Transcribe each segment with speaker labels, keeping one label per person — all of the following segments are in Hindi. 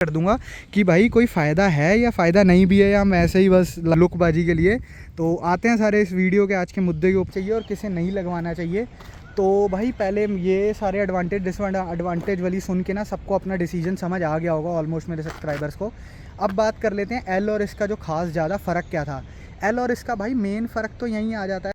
Speaker 1: कर दूंगा कि भाई कोई फ़ायदा है या फ़ायदा नहीं भी है या हम ऐसे ही बस लुकबाजी के लिए। तो आते हैं सारे इस वीडियो के आज के मुद्दे के ऊपर चाहिए और किसे नहीं लगवाना चाहिए। तो भाई पहले ये सारे एडवांटेज डिसएडवांटेज वाली सुन के ना सबको अपना डिसीजन समझ आ गया होगा ऑलमोस्ट मेरे सब्सक्राइबर्स को। अब बात कर लेते हैं एल और इसका जो खास ज़्यादा फ़र्क क्या था। एल और इसका भाई मेन फ़र्क तो यहीं आ जाता है।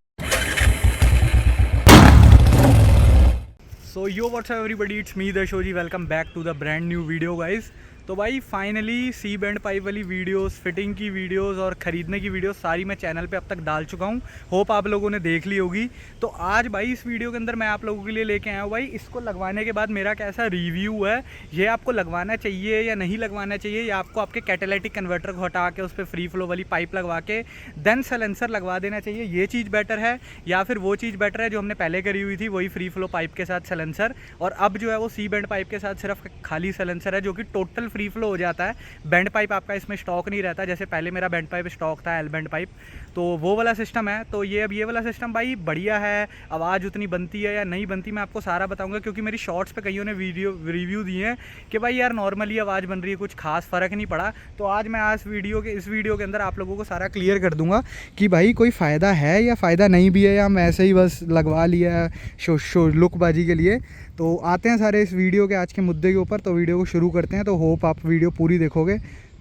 Speaker 1: So yo what's up everybody, it's me the Shoji, welcome back to the brand new video guys. तो भाई फाइनली सी बैंड पाइप वाली वीडियोस, फिटिंग की वीडियोस और ख़रीदने की वीडियोस सारी मैं चैनल पे अब तक डाल चुका हूँ। होप आप लोगों ने देख ली होगी। तो आज भाई इस वीडियो के अंदर मैं आप लोगों के लिए लेके आया हूँ भाई इसको लगवाने के बाद मेरा कैसा रिव्यू है, ये आपको लगवाना चाहिए या नहीं लगवाना चाहिए, या आपको आपके कैटालिटिक कन्वर्टर को हटा के उस पर फ्री फ्लो वाली पाइप लगवा के देन साइलेंसर लगवा देना चाहिए, ये चीज़ बेटर है या फिर वो चीज़ बेटर है जो हमने पहले करी हुई थी, वही फ्री फ्लो पाइप के साथ साइलेंसर, और अब जो है वो सी बैंड पाइप के साथ सिर्फ खाली साइलेंसर है जो कि टोटल फ्री फ्लो हो जाता है। बैंड पाइप आपका इसमें स्टॉक नहीं रहता, जैसे पहले मेरा बैंड पाइप स्टॉक था एल बैंड पाइप, तो वो वाला सिस्टम है। तो ये अब ये वाला सिस्टम भाई बढ़िया है, आवाज़ उतनी बनती है या नहीं बनती मैं आपको सारा बताऊंगा, क्योंकि मेरी शॉर्ट्स पे कईयों ने रिव्यू दिए हैं कि भाई यार नॉर्मली आवाज़ बन रही है, कुछ खास फ़र्क नहीं पड़ा। तो आज मैं आज इस वीडियो के अंदर आप लोगों को सारा क्लियर कर दूंगा कि भाई कोई फ़ायदा है या फ़ायदा नहीं भी है या हम ऐसे ही बस लगवा लिया है शो लुकबाजी के लिए। तो आते हैं सारे इस वीडियो के आज के मुद्दे के ऊपर। तो वीडियो को शुरू करते हैं। तो होप आप वीडियो पूरी देखोगे।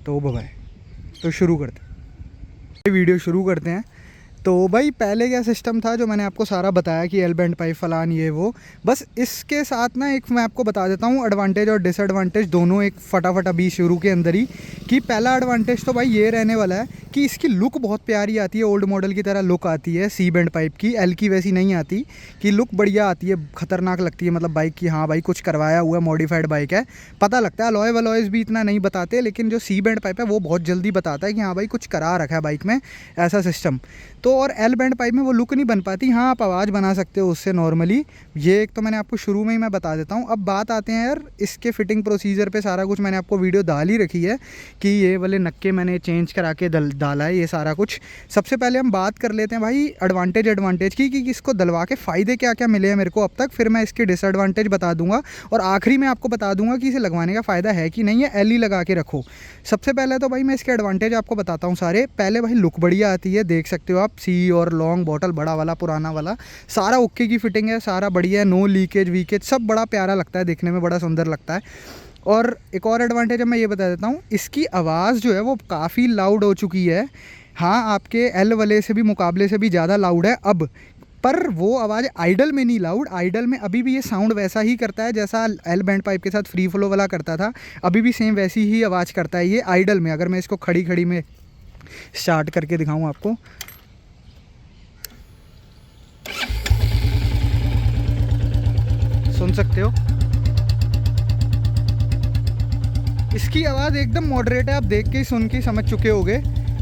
Speaker 1: तो बाय। तो शुरू करते हैं, वीडियो शुरू करते हैं। तो भाई पहले क्या सिस्टम था जो मैंने आपको सारा बताया कि एल बैंड पाइप फलान ये वो, बस इसके साथ ना एक मैं आपको बता देता हूँ एडवांटेज और डिसएडवांटेज दोनों एक फटाफट अभी शुरू के अंदर ही। कि पहला एडवांटेज तो भाई ये रहने वाला है कि इसकी लुक बहुत प्यारी आती है, ओल्ड मॉडल की तरह लुक आती है सी बैंड पाइप की। एल की वैसी नहीं आती कि लुक बढ़िया आती है, ख़तरनाक लगती है मतलब बाइक की, हाँ भाई कुछ करवाया हुआ है, मॉडिफाइड बाइक है, पता लगता है। अलॉय वलॉयज़ भी इतना नहीं बताते, लेकिन जो सी बैंड पाइप है वो बहुत जल्दी बताता है कि हाँ भाई कुछ करा रखा है बाइक में, ऐसा सिस्टम। तो और एल बैंड पाइप में वो लुक नहीं बन पाती। हाँ आप आवाज़ बना सकते हो उससे नॉर्मली, ये एक तो मैंने आपको शुरू में ही मैं बता देता हूँ। अब बात आते हैं यार इसके फिटिंग प्रोसीजर पे, सारा कुछ मैंने आपको वीडियो डाल ही रखी है कि ये वाले नक्के मैंने चेंज करा के डाला है, ये सारा कुछ। सबसे पहले हम बात कर लेते हैं भाई एडवांटेज की कि इसको डलवा के फ़ायदे क्या क्या मिले हैं मेरे को अब तक, फिर मैं इसके डिसएडवांटेज बता दूंगा और आखिरी में आपको बता दूंगा कि इसे लगवाने का फ़ायदा है कि नहीं है, एल ही लगा के रखो। सबसे पहले तो भाई मैं इसके एडवांटेज आपको बताता हूँ सारे। पहले भाई लुक बढ़िया आती है, देख सकते हो आप, सी और लॉन्ग बॉटल बड़ा वाला पुराना वाला सारा ओके की फिटिंग है, सारा बढ़िया है, नो लीकेज वीकेज, सब बड़ा प्यारा लगता है, देखने में बड़ा सुंदर लगता है। और एक और एडवांटेज है मैं ये बता देता हूँ, इसकी आवाज़ जो है वो काफ़ी लाउड हो चुकी है। हाँ आपके एल वाले से भी मुकाबले से भी ज़्यादा लाउड है अब, पर वो आवाज़ आइडल में नहीं लाउड। आइडल में अभी भी ये साउंड वैसा ही करता है जैसा एल बैंड पाइप के साथ फ्री फ्लो वाला करता था, अभी भी सेम वैसी ही आवाज़ करता है ये आइडल में। अगर मैं इसको खड़ी में स्टार्ट करके दिखाऊँ आपको, सुन सकते हो इसकी आवाज़ एकदम मॉडरेट है। आप देख के ही सुन के समझ चुके होगे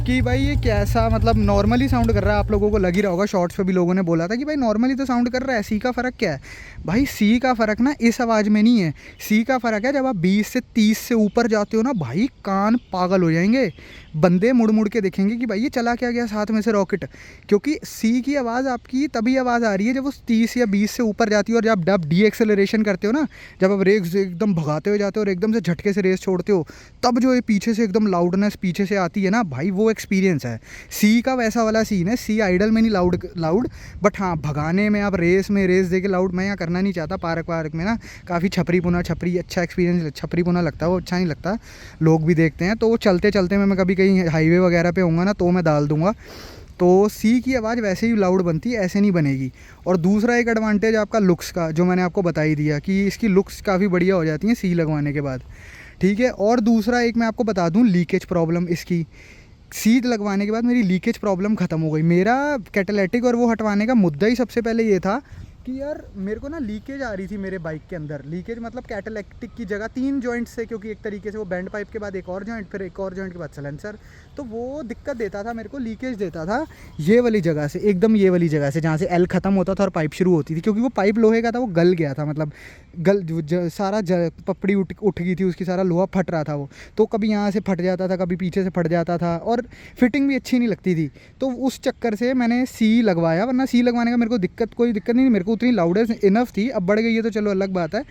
Speaker 1: कि भाई ये कैसा मतलब नॉर्मली साउंड कर रहा है। आप लोगों को लग ही रहा होगा, शॉर्ट्स पे भी लोगों ने बोला था कि भाई नॉर्मली तो साउंड कर रहा है, सी का फ़र्क क्या है। भाई सी का फ़र्क ना इस आवाज़ में नहीं है, सी का फ़र्क है जब आप 20 से 30 से ऊपर जाते हो ना भाई, कान पागल हो जाएंगे, बंदे मुड़ मुड़ के देखेंगे कि भाई ये चला क्या गया साथ में से रॉकेट। क्योंकि सी की आवाज़ आपकी तभी आवाज़ आ रही है जब वो 30 या 20 से ऊपर जाती है, और जब आप डी एक्सेलरेशन करते हो ना, जब आप रेस एकदम भगाते हुए जाते हो और एकदम से झटके से रेस छोड़ते हो, तब जो ये पीछे से एकदम लाउडनेस पीछे से आती है ना भाई, वो एक्सपीरियंस है। सी का वैसा वाला सीन है, सी आइडल में नहीं लाउड, बट हाँ भगाने में, आप रेस दे के लाउड मैं यहाँ करना नहीं चाहता। पार्क में ना काफ़ी छपरी अच्छा एक्सपीरियंस, छपरी पुना लगता है वो, अच्छा नहीं लगता, लोग भी देखते हैं। तो वो चलते मैं कभी कहीं हाईवे वगैरह पे होऊंगा ना तो मैं डाल दूंगा। तो सी की आवाज़ वैसे ही लाउड बनती है, ऐसे नहीं बनेगी। और दूसरा एक एडवांटेज आपका लुक्स का, जो मैंने आपको बता ही दिया कि इसकी लुक्स काफ़ी बढ़िया हो जाती हैं सी लगवाने के बाद, ठीक है। और दूसरा एक मैं आपको बता दूं, लीकेज प्रॉब्लम इसकी सी लगवाने के बाद मेरी लीकेज प्रॉब्लम ख़त्म हो गई। मेरा कैटालिटिक और वो हटवाने का मुद्दा ही सबसे पहले ये था कि यार मेरे को ना लीकेज आ रही थी मेरे बाइक के अंदर। लीकेज मतलब कैटालिटिक की जगह 3 जॉइंट से, क्योंकि एक तरीके से वो बैंड पाइप के बाद एक और जॉइंट, फिर एक और जॉइंट के बाद साइलेंसर, तो वो दिक्कत देता था मेरे को, लीकेज देता था ये वाली जगह से, एकदम ये वाली जगह से जहाँ से एल ख़त्म होता था और पाइप शुरू होती थी। क्योंकि वो पाइप लोहे का था, वो गल गया था, मतलब सारा पपड़ी उठ गई थी उसकी, सारा लोहा फट रहा था वो, तो कभी यहाँ से फट जाता था, कभी पीछे से फट जाता था, और फिटिंग भी अच्छी नहीं लगती थी। तो उस चक्कर से मैंने सी लगवाया, वरना सी लगवाने का मेरे को कोई दिक्कत नहीं, मेरे को उतनी लाउडनेस इनफ थी। अब बढ़ गई है तो चलो अलग बात है।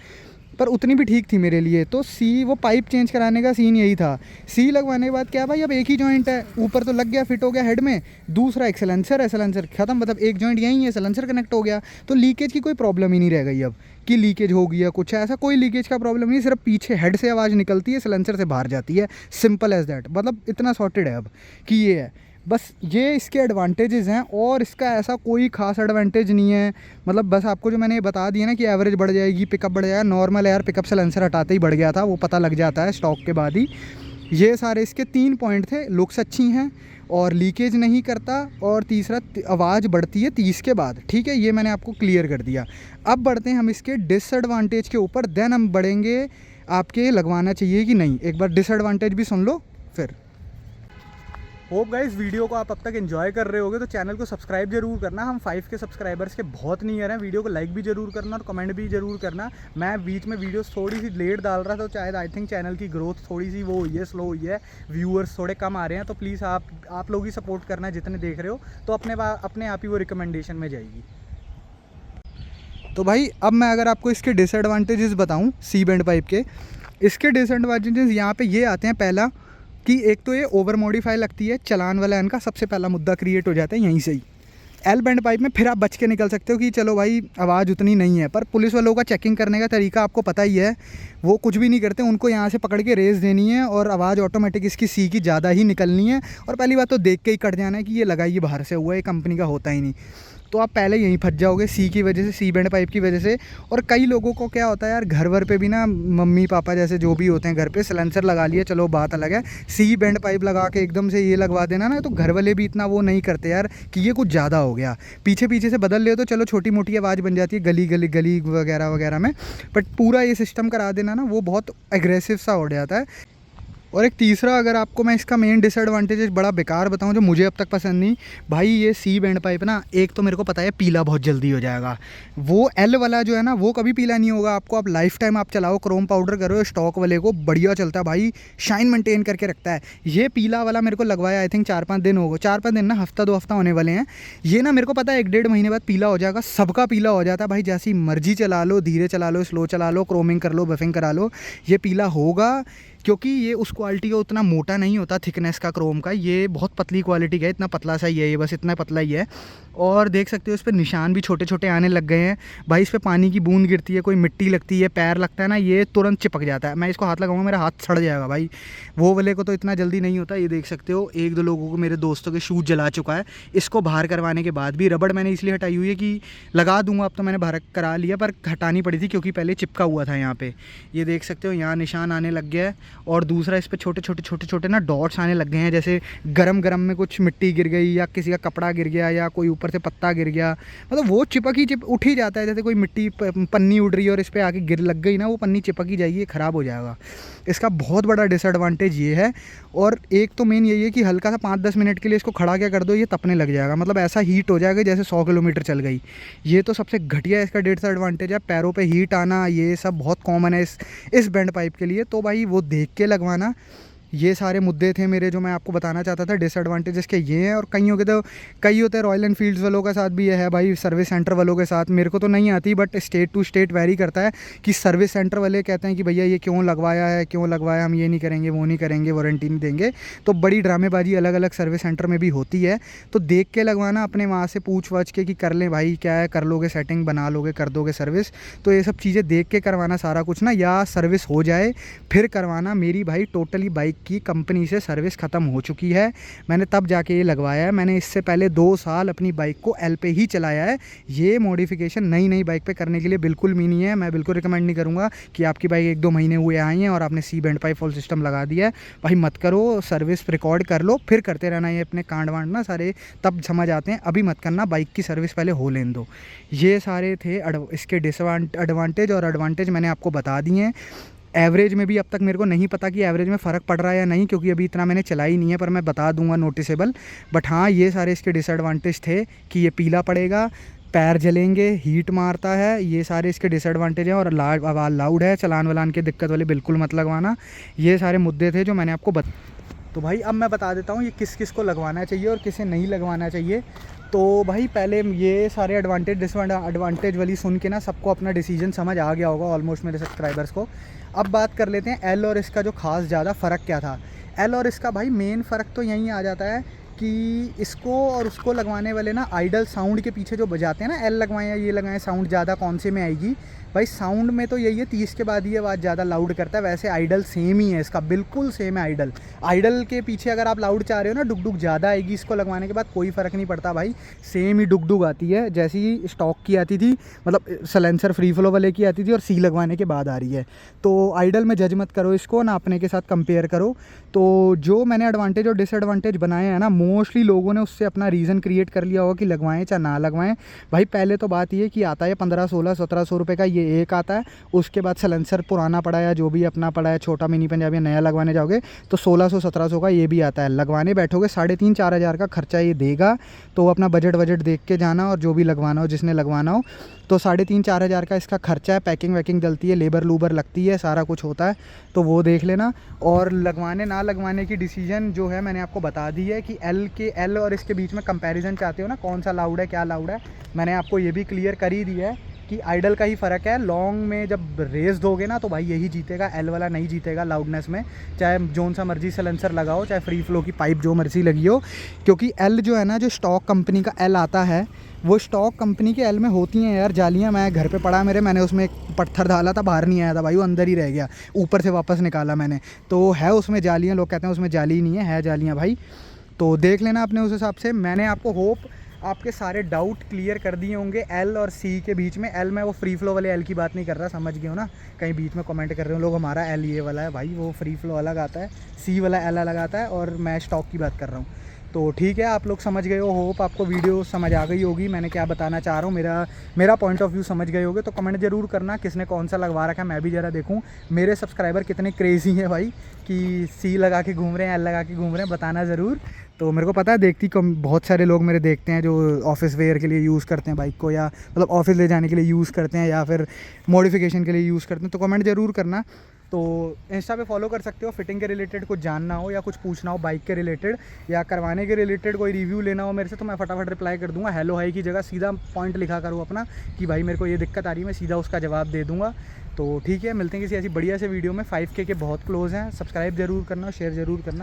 Speaker 2: पर उतनी भी ठीक थी मेरे लिए। तो सी, वो पाइप चेंज कराने का सीन यही था। सी लगवाने के बाद क्या भाई, अब एक ही जॉइंट है, ऊपर तो लग गया, फिट हो गया हेड में, दूसरा एक सिलेंसर है, सिलेंसर ख़त्म, मतलब एक जॉइंट यहीं है, सिलेंसर कनेक्ट हो गया, तो लीकेज की कोई प्रॉब्लम ही नहीं रह गई अब कि लीकेज हो गया कुछ है, ऐसा कोई लीकेज का प्रॉब्लम नहीं, सिर्फ पीछे हेड से आवाज़ निकलती है, सिलेंसर से बाहर जाती है, सिंपल एज दैट। मतलब इतना सॉर्टेड है अब कि ये है, बस ये इसके एडवांटेजेस हैं, और इसका ऐसा कोई खास एडवांटेज नहीं है। मतलब बस आपको जो मैंने ये बता दिया ना कि एवरेज बढ़ जाएगी, पिकअप बढ़ जाएगा, नॉर्मल है यार, पिकअप सिलेंसर हटाते ही बढ़ गया था, वो पता लग जाता है स्टॉक के बाद ही। ये सारे इसके 3 पॉइंट थे, लुक्स अच्छी हैं और लीकेज नहीं करता, और तीसरा आवाज़ बढ़ती है 30 के बाद, ठीक है, ये मैंने आपको क्लियर कर दिया। अब बढ़ते हैं हम इसके डिसएडवांटेज के ऊपर, देन हम बढ़ेंगे आपके लगवाना चाहिए कि नहीं। एक बार डिसएडवांटेज भी सुन लो फिर।
Speaker 1: होप गाइस वीडियो को आप अब तक एंजॉय कर रहे होगे, तो चैनल को सब्सक्राइब जरूर करना। हम 5 के सब्सक्राइबर्स के बहुत नियर हैं। वीडियो को लाइक भी जरूर करना और कमेंट भी जरूर करना। मैं बीच में वीडियोस थोड़ी सी लेट डाल रहा था, तो शायद आई थिंक चैनल की ग्रोथ थोड़ी सी वो हुई है, स्लो हुई है, व्यूअर्स थोड़े कम आ रहे हैं, तो प्लीज़ आप लोग ही सपोर्ट करना, जितने देख रहे हो, तो अपने आप ही वो रिकमेंडेशन में जाएगी।
Speaker 2: तो भाई अब मैं अगर आपको इसके डिसएडवांटेजेस बताऊं सी बैंड पाइप के, इसके डिसएडवांटेजेस यहाँ पे ये आते हैं। पहला कि एक तो ये ओवर मॉडिफाई लगती है, चलान वाला इनका सबसे पहला मुद्दा क्रिएट हो जाता है यहीं से ही। एल बैंड पाइप में फिर आप बच के निकल सकते हो कि चलो भाई आवाज़ उतनी नहीं है, पर पुलिस वालों का चेकिंग करने का तरीका आपको पता ही है, वो कुछ भी नहीं करते, उनको यहाँ से पकड़ के रेस देनी है और आवाज़ ऑटोमेटिक इसकी सी की ज़्यादा ही निकलनी है। और पहली बात तो देख के ही कट जाना है कि ये लगाइए बाहर से हुआ है, कंपनी का होता ही नहीं, तो आप पहले यहीं फंस जाओगे सी की वजह से, सी बैंड पाइप की वजह से। और कई लोगों को क्या होता है यार, घर वर पे भी ना मम्मी पापा जैसे जो भी होते हैं घर पे, सिलेंसर लगा लिए, चलो बात अलग है, सी बैंड पाइप लगा के एकदम से ये लगवा देना ना, तो घर वाले भी इतना वो नहीं करते यार कि ये कुछ ज़्यादा हो गया। पीछे पीछे से बदल ले तो चलो छोटी मोटी आवाज़ बन जाती है गली गली गली वगैरह वगैरह में, बट पूरा ये सिस्टम करा देना ना, वो बहुत एग्रेसिव सा हो जाता है। और एक तीसरा, अगर आपको मैं इसका मेन डिसएडवांटेज बड़ा बेकार बताऊं जो मुझे अब तक पसंद नहीं, भाई ये सी बैंड पाइप ना, एक तो मेरे को पता है पीला बहुत जल्दी हो जाएगा, वो एल वाला जो है ना वो कभी पीला नहीं होगा आपको, आप लाइफ टाइम आप चलाओ, क्रोम पाउडर करो, स्टॉक वाले को बढ़िया चलता है भाई, शाइन मेंटेन करके रखता है। ये पीला वाला मेरे को लगवाया आई थिंक 4-5 दिन हो गए, 4-5 दिन ना, हफ्ता 2 हफ्ता होने वाले हैं। ये ना मेरे को पता है 1-1.5 महीने बाद पीला हो जाएगा, सबका पीला हो जाता है भाई, जैसी मर्जी चला लो, धीरे चला लो, स्लो चला लो, क्रोमिंग कर लो, बफिंग करा लो, ये पीला होगा। क्योंकि ये उस क्वालिटी का उतना मोटा नहीं होता, थिकनेस का क्रोम का, ये बहुत पतली क्वालिटी का है, इतना पतला सा ही है ये, बस इतना पतला ही है। और देख सकते हो इस पर निशान भी छोटे छोटे आने लग गए हैं भाई, इस पर पानी की बूंद गिरती है, कोई मिट्टी लगती है, पैर लगता है ना, ये तुरंत चिपक जाता है। मैं इसको हाथ लगाऊंगा मेरा हाथ सड़ जाएगा भाई, वो वाले को तो इतना जल्दी नहीं होता। ये देख सकते हो 1-2 लोगों को, मेरे दोस्तों के शूज़ जला चुका है। इसको बाहर करवाने के बाद भी, रबड़ मैंने इसलिए हटाई हुई है कि लगा दूंगा, अब तो मैंने बाहर करा लिया, पर हटानी पड़ी थी क्योंकि पहले चिपका हुआ था यहाँ पे। ये देख सकते हो यहाँ निशान आने लग गया है। और दूसरा, इस पर छोटे छोटे ना डॉट्स आने लग गए हैं, जैसे गरम में कुछ मिट्टी गिर गई या किसी का कपड़ा गिर गया या कोई ऊपर से पत्ता गिर गया, मतलब वो उठ ही जाता है, जैसे कोई मिट्टी पन्नी उड़ रही है और इस पर आके गिर लग गई ना, वो पन्नी चिपक ही जाएगी, ख़राब हो जाएगा। इसका बहुत बड़ा डिसएडवांटेज ये है। और एक तो मेन यही है कि हल्का सा 5-10 मिनट के लिए इसको खड़ा क्या कर दो, ये तपने लग जाएगा, मतलब ऐसा हीट हो जाएगा जैसे 100 किलोमीटर चल गई। ये तो सबसे घटिया इसका डिसएडवांटेज है, पैरों पे हीट आना, ये सब बहुत कॉमन है इस बैंड पाइप के लिए। तो भाई वो देख के लगवाना। ये सारे मुद्दे थे मेरे जो मैं आपको बताना चाहता था, डिसएडवांटेजेस के ये हैं। और कई होते हैं रॉयल एनफील्ड्स वालों के साथ भी ये है भाई, सर्विस सेंटर वालों के साथ, मेरे को तो नहीं आती, but state to state vary करता है कि सर्विस सेंटर वाले कहते हैं कि भैया ये क्यों लगवाया, हम ये नहीं करेंगे, वो नहीं करेंगे, वारंटी नहीं देंगे। तो बड़ी ड्रामेबाजी अलग अलग सर्विस सेंटर में भी होती है। तो देख के लगवाना, अपने वहाँ से पूछ वाछ के कि कर लें भाई, क्या है, कर लोगे सेटिंग, बना लोगे, कर दोगे सर्विस, तो ये सब चीज़ें देख के करवाना सारा कुछ ना, या सर्विस हो जाए फिर करवाना। मेरी भाई टोटली बाइक की कंपनी से सर्विस ख़त्म हो चुकी है, मैंने तब जाके ये लगवाया है। मैंने इससे पहले 2 साल अपनी बाइक को एल पे ही चलाया है। ये मॉडिफिकेशन नई बाइक पे करने के लिए बिल्कुल भी नहीं है, मैं बिल्कुल रिकमेंड नहीं करूँगा कि आपकी बाइक 1-2 महीने हुए आई हैं और आपने C band pipe full system लगा दिया है, भाई मत करो। सर्विस रिकॉर्ड कर लो, फिर करते रहना, ये अपने कांड वांड ना सारे तब समझ आते हैं, अभी मत करना, बाइक की सर्विस पहले हो लेने दो। ये सारे थे इसके डिसएडवांटेज, और एडवांटेज मैंने आपको बता दिए हैं। एवरेज में भी अब तक मेरे को नहीं पता कि एवरेज में फ़र्क पड़ रहा है या नहीं, क्योंकि अभी इतना मैंने चलाई नहीं है, पर मैं बता दूंगा नोटिसेबल। बट हाँ, ये सारे इसके डिसएडवांटेज थे कि ये पीला पड़ेगा, पैर जलेंगे, हीट मारता है, ये सारे इसके डिसएडवांटेज हैं। और आवाज़ लाउड है, चलान वलान के दिक्कत वाले बिल्कुल मत लगवाना। ये सारे मुद्दे थे जो मैंने आपको तो भाई अब मैं बता देता हूँ ये किस किस को लगवाना चाहिए और किसे नहीं लगवाना चाहिए। तो भाई पहले ये सारे एडवांटेज डिसएडवांटेज वाली सुन के ना सबको अपना डिसीजन समझ आ गया होगा ऑलमोस्ट मेरे सब्सक्राइबर्स को। अब बात कर लेते हैं एल और इसका जो खास ज़्यादा फ़र्क क्या था। एल और इसका भाई मेन फ़र्क तो यहीं आ जाता है कि इसको और उसको लगवाने वाले ना आइडल साउंड के पीछे जो बजाते हैं ना, एल लगवाएं या ये लगाएं, साउंड ज़्यादा कौन से में आएगी। भाई साउंड में तो यही है 30 के बाद ये आवाज़ ज़्यादा लाउड करता है। वैसे आइडल सेम ही है इसका, बिल्कुल सेम है आइडल। आइडल के पीछे अगर आप लाउड चाह रहे हो ना, डुग डुग ज़्यादा आएगी इसको लगवाने के बाद, कोई फ़र्क नहीं पड़ता भाई, सेम ही डुग डुग आती है जैसी स्टॉक की आती थी, मतलब सलेंसर फ्री फ्लो वाले की आती थी और सी लगवाने के बाद आ रही है। तो आइडल में जज मत करो इसको ना, अपने के साथ कंपेयर करो। तो जो मैंने एडवांटेज और डिसएडवांटेज बनाए हैं ना, मोस्टली लोगों ने उससे अपना रीज़न क्रिएट कर लिया होगा कि लगवाएं चाहे ना लगवाएं। भाई पहले तो बात ये कि आता है 1500, 1600, 1700 रुपये का ये एक आता है। उसके बाद सलेंसर पुराना पड़ा है, जो भी अपना पड़ा है, छोटा मिनी पंजाबी नया लगवाने जाओगे तो 1600-1700 का ये भी आता है। लगवाने बैठोगे 3,500-4 हज़ार का खर्चा ये देगा। तो अपना बजट देख के जाना, और जो भी लगवाना हो, जिसने लगवाना हो, तो 3,500-4 हज़ार का इसका खर्चा है। पैकिंग वैकिंग डलती है, लेबर लूबर लगती है, सारा कुछ होता है, तो वो देख लेना। और लगवाने ना लगवाने की डिसीजन जो है मैंने आपको बता दी है कि एल और इसके बीच में कंपैरिजन चाहते हो ना, कौन सा लाउड है क्या लाउड है, मैंने आपको ये भी क्लियर कर ही दिया है कि आइडल का ही फ़र्क है। लॉन्ग में जब रेस दोगे ना तो भाई यही जीतेगा, एल वाला नहीं जीतेगा लाउडनेस में। चाहे जोन सा मर्जी सलेंसर लगाओ, चाहे फ्री फ्लो की पाइप जो मर्जी लगी हो, क्योंकि एल जो है ना, जो स्टॉक कंपनी का एल आता है, वो स्टॉक कंपनी के एल में होती हैं यार जालियाँ। मैं घर पे पड़ा मेरे, मैंने उसमें एक पत्थर डाला था, बाहर नहीं आया था भाई, वो अंदर ही रह गया, ऊपर से वापस निकाला मैंने। तो है उसमें जालियाँ, लोग कहते हैं उसमें जाली नहीं है जालियाँ भाई। तो देख लेना अपने उस हिसाब से। मैंने आपको होप आपके सारे डाउट क्लियर कर दिए होंगे एल और सी के बीच में। एल में वो फ्री फ्लो वाले एल की बात नहीं कर रहा, समझ गए हो ना। कहीं बीच में कमेंट कर रहे हो लोग हमारा एल ये वाला है, भाई वो फ्री फ्लो अलग आता है, सी वाला एल अलग आता है, और मैं स्टॉक की बात कर रहा हूँ। तो ठीक है, आप लोग समझ गए हो, होप आपको वीडियो समझ आ गई होगी, मैंने क्या बताना चाह रहा हूँ, मेरा पॉइंट ऑफ व्यू समझ गए होगे। तो कमेंट ज़रूर करना किसने कौन सा लगवा रखा है, मैं भी ज़रा देखूँ मेरे सब्सक्राइबर कितने क्रेज़ी हैं भाई, कि सी लगा के घूम रहे हैं, एल लगा के घूम रहे हैं, बताना ज़रूर। तो मेरे को पता है देखती कम बहुत सारे लोग मेरे देखते हैं जो ऑफिस वेयर के लिए यूज़ करते हैं बाइक को, या मतलब ऑफिस ले जाने के लिए यूज़ करते हैं, या फिर मॉडिफिकेशन के लिए यूज़ करते हैं। तो कमेंट ज़रूर करना। तो इंस्टा पे फॉलो कर सकते हो, फिटिंग के रिलेटेड कुछ जानना हो या कुछ पूछना हो बाइक के रिलेटेड या करवाने के रिलेटेड, कोई रिव्यू लेना हो मेरे से, तो मैं फटाफट रिप्लाई कर दूंगा। हेलो हाई की जगह सीधा पॉइंट लिखा करो अपना कि भाई मेरे को ये दिक्कत आ रही है, मैं सीधा उसका जवाब दे दूँगा। तो ठीक है, मिलते हैं किसी ऐसी बढ़िया से वीडियो में। 5K के बहुत क्लोज हैं, सब्सक्राइब ज़रूर करना, शेयर ज़रूर करना।